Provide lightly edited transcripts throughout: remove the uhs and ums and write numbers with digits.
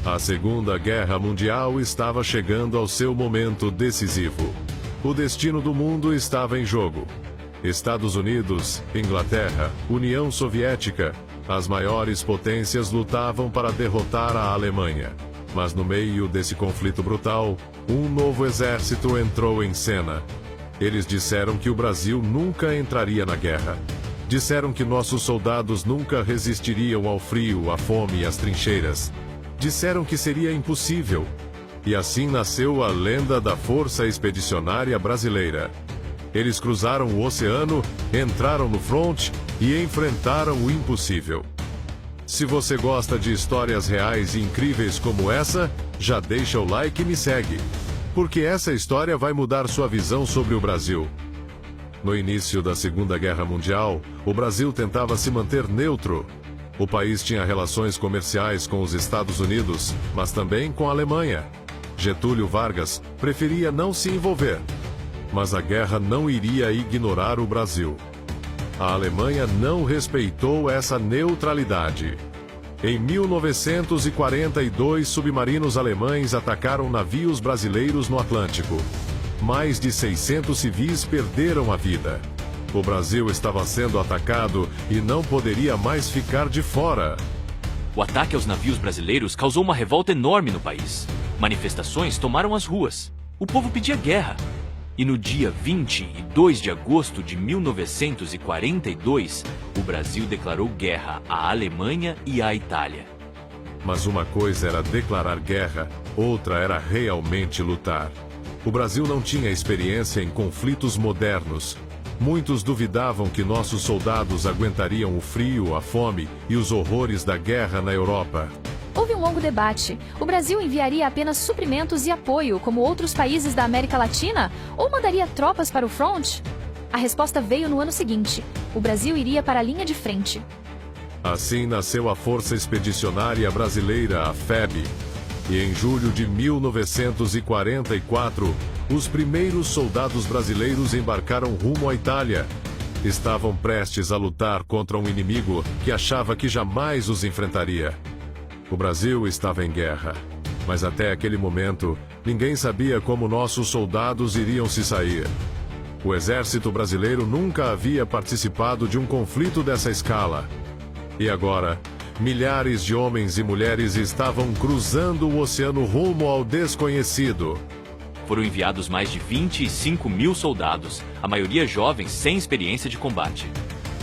A Segunda Guerra Mundial estava chegando ao seu momento decisivo. O destino do mundo estava em jogo. Estados Unidos, Inglaterra, União Soviética, as maiores potências lutavam para derrotar a Alemanha. Mas no meio desse conflito brutal, um novo exército entrou em cena. Eles disseram que o Brasil nunca entraria na guerra. Disseram que nossos soldados nunca resistiriam ao frio, à fome e às trincheiras. Disseram que seria impossível. E assim nasceu a lenda da Força Expedicionária Brasileira. Eles cruzaram o oceano, entraram no fronte e enfrentaram o impossível. Se você gosta de histórias reais e incríveis como essa, já deixa o like e me segue. Porque essa história vai mudar sua visão sobre o Brasil. No início da Segunda Guerra Mundial, o Brasil tentava se manter neutro. O país tinha relações comerciais com os Estados Unidos, mas também com a Alemanha. Getúlio Vargas preferia não se envolver. Mas a guerra não iria ignorar o Brasil. A Alemanha não respeitou essa neutralidade. Em 1942, submarinos alemães atacaram navios brasileiros no Atlântico. Mais de 600 civis perderam a vida. O Brasil estava sendo atacado e não poderia mais ficar de fora. O ataque aos navios brasileiros causou uma revolta enorme no país. Manifestações tomaram as ruas. O povo pedia guerra. E no dia 22 de agosto de 1942, o Brasil declarou guerra à Alemanha e à Itália. Mas uma coisa era declarar guerra, outra era realmente lutar. O Brasil não tinha experiência em conflitos modernos. Muitos duvidavam que nossos soldados aguentariam o frio, a fome e os horrores da guerra na Europa. Houve um longo debate. O Brasil enviaria apenas suprimentos e apoio, como outros países da América Latina? Ou mandaria tropas para o front? A resposta veio no ano seguinte. O Brasil iria para a linha de frente. Assim nasceu a Força Expedicionária Brasileira, a FEB. E em julho de 1944, os primeiros soldados brasileiros embarcaram rumo à Itália. Estavam prestes a lutar contra um inimigo que achava que jamais os enfrentaria. O Brasil estava em guerra, mas até aquele momento, ninguém sabia como nossos soldados iriam se sair. O exército brasileiro nunca havia participado de um conflito dessa escala. E agora, milhares de homens e mulheres estavam cruzando o oceano rumo ao desconhecido. Foram enviados mais de 25 mil soldados, a maioria jovens sem experiência de combate.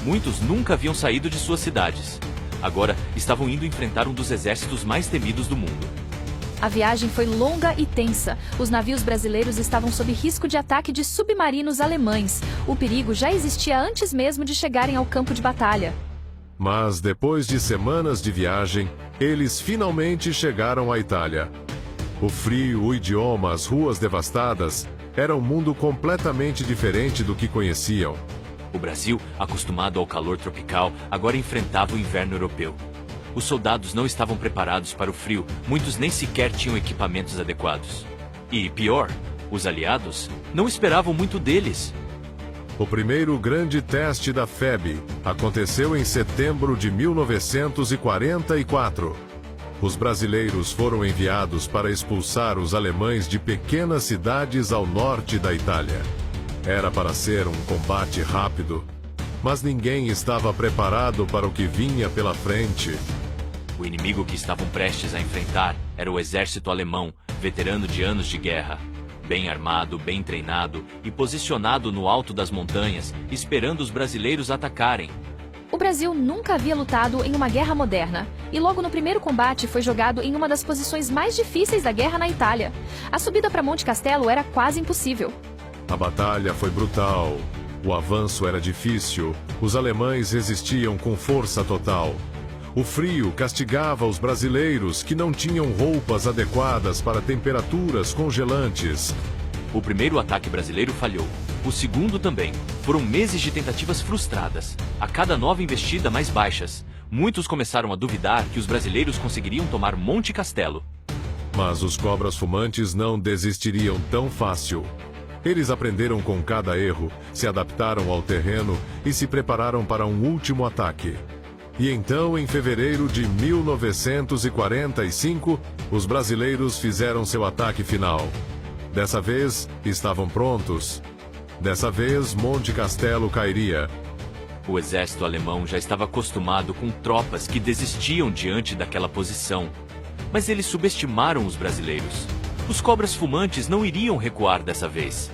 Muitos nunca haviam saído de suas cidades. Agora estavam indo enfrentar um dos exércitos mais temidos do mundo. A viagem foi longa e tensa. Os navios brasileiros estavam sob risco de ataque de submarinos alemães. O perigo já existia antes mesmo de chegarem ao campo de batalha. Mas depois de semanas de viagem, eles finalmente chegaram à Itália. O frio, o idioma, as ruas devastadas, era um mundo completamente diferente do que conheciam. O Brasil, acostumado ao calor tropical, agora enfrentava o inverno europeu. Os soldados não estavam preparados para o frio, muitos nem sequer tinham equipamentos adequados. E, pior, os aliados não esperavam muito deles. O primeiro grande teste da FEB aconteceu em setembro de 1944. Os brasileiros foram enviados para expulsar os alemães de pequenas cidades ao norte da Itália. Era para ser um combate rápido, mas ninguém estava preparado para o que vinha pela frente. O inimigo que estavam prestes a enfrentar era o exército alemão, veterano de anos de guerra. Bem armado, bem treinado e posicionado no alto das montanhas, esperando os brasileiros atacarem. O Brasil nunca havia lutado em uma guerra moderna, e logo no primeiro combate foi jogado em uma das posições mais difíceis da guerra na Itália. A subida para Monte Castelo era quase impossível. A batalha foi brutal. O avanço era difícil. Os alemães resistiam com força total. O frio castigava os brasileiros que não tinham roupas adequadas para temperaturas congelantes. O primeiro ataque brasileiro falhou. O segundo também. Foram meses de tentativas frustradas. A cada nova investida, mais baixas. Muitos começaram a duvidar que os brasileiros conseguiriam tomar Monte Castelo. Mas os cobras fumantes não desistiriam tão fácil. Eles aprenderam com cada erro, se adaptaram ao terreno e se prepararam para um último ataque. E então, em fevereiro de 1945, os brasileiros fizeram seu ataque final. Dessa vez, estavam prontos. Dessa vez, Monte Castelo cairia. O exército alemão já estava acostumado com tropas que desistiam diante daquela posição. Mas eles subestimaram os brasileiros. Os cobras fumantes não iriam recuar dessa vez.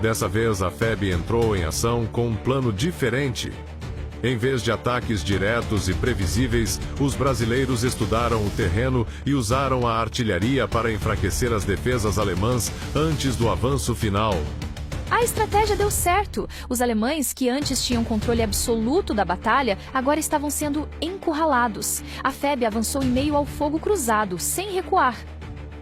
Dessa vez, a FEB entrou em ação com um plano diferente. Em vez de ataques diretos e previsíveis, os brasileiros estudaram o terreno e usaram a artilharia para enfraquecer as defesas alemãs antes do avanço final. A estratégia deu certo. Os alemães, que antes tinham controle absoluto da batalha, agora estavam sendo encurralados. A FEB avançou em meio ao fogo cruzado, sem recuar.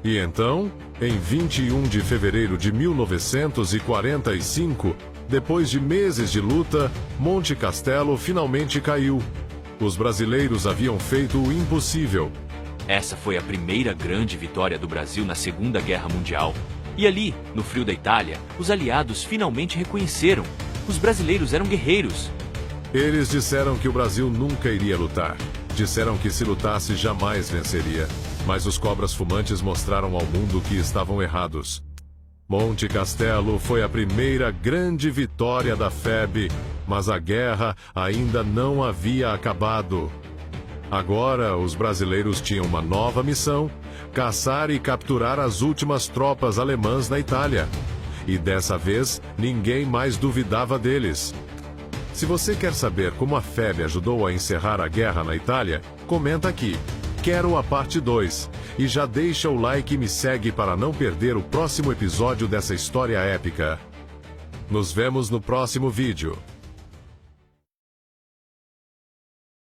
E então, em 21 de fevereiro de 1945, depois de meses de luta, Monte Castelo finalmente caiu. Os brasileiros haviam feito o impossível. Essa foi a primeira grande vitória do Brasil na Segunda Guerra Mundial. E ali, no frio da Itália, os aliados finalmente reconheceram: os brasileiros eram guerreiros. Eles disseram que o Brasil nunca iria lutar. Disseram que se lutasse jamais venceria. Mas os cobras fumantes mostraram ao mundo que estavam errados. Monte Castelo foi a primeira grande vitória da FEB, mas a guerra ainda não havia acabado. Agora, os brasileiros tinham uma nova missão: caçar e capturar as últimas tropas alemãs na Itália. E dessa vez, ninguém mais duvidava deles. Se você quer saber como a FEB ajudou a encerrar a guerra na Itália, comenta aqui. Quero a parte 2. E já deixa o like e me segue para não perder o próximo episódio dessa história épica. Nos vemos no próximo vídeo.